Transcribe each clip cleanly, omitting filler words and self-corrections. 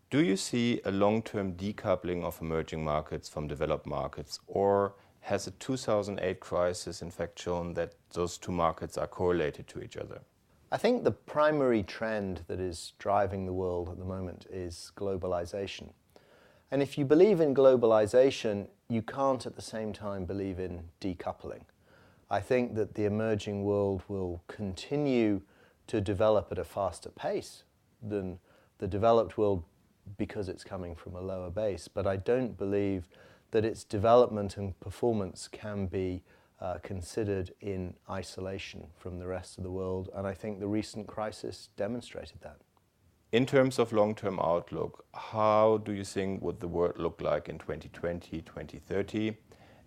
Do you see a long-term decoupling of emerging markets from developed markets, or has the 2008 crisis in fact shown that those two markets are correlated to each other? I think the primary trend that is driving the world at the moment is globalization. And if you believe in globalization, you can't at the same time believe in decoupling. I think that the emerging world will continue to develop at a faster pace than the developed world because it's coming from a lower base. But I don't believe that its development and performance can be considered in isolation from the rest of the world. And I think the recent crisis demonstrated that. In terms of long-term outlook, how do you think would the world look like in 2020, 2030?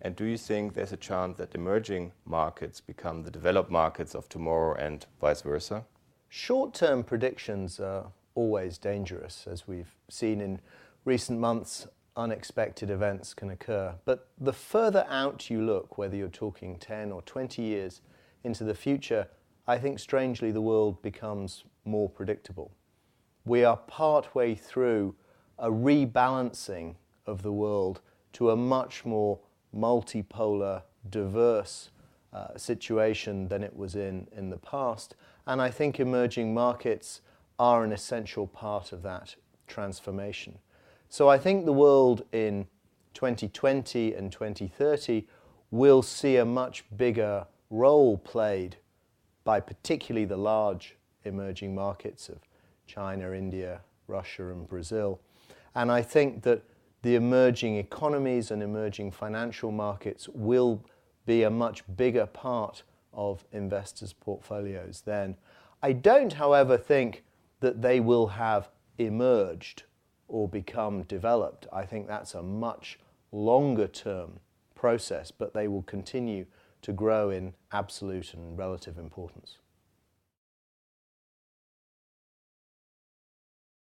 And do you think there's a chance that emerging markets become the developed markets of tomorrow and vice versa? Short-term predictions are always dangerous. As we've seen in recent months, unexpected events can occur. But the further out you look, whether you're talking 10 or 20 years into the future, I think strangely the world becomes more predictable. We are partway through a rebalancing of the world to a much more multipolar, diverse situation than it was in the past. And I think emerging markets are an essential part of that transformation. So I think the world in 2020 and 2030 will see a much bigger role played by particularly the large emerging markets of China, India, Russia and Brazil. And I think that the emerging economies and emerging financial markets will be a much bigger part of investors' portfolios then. I don't, however, think that they will have emerged or become developed. I think that's a much longer term process, but they will continue to grow in absolute and relative importance.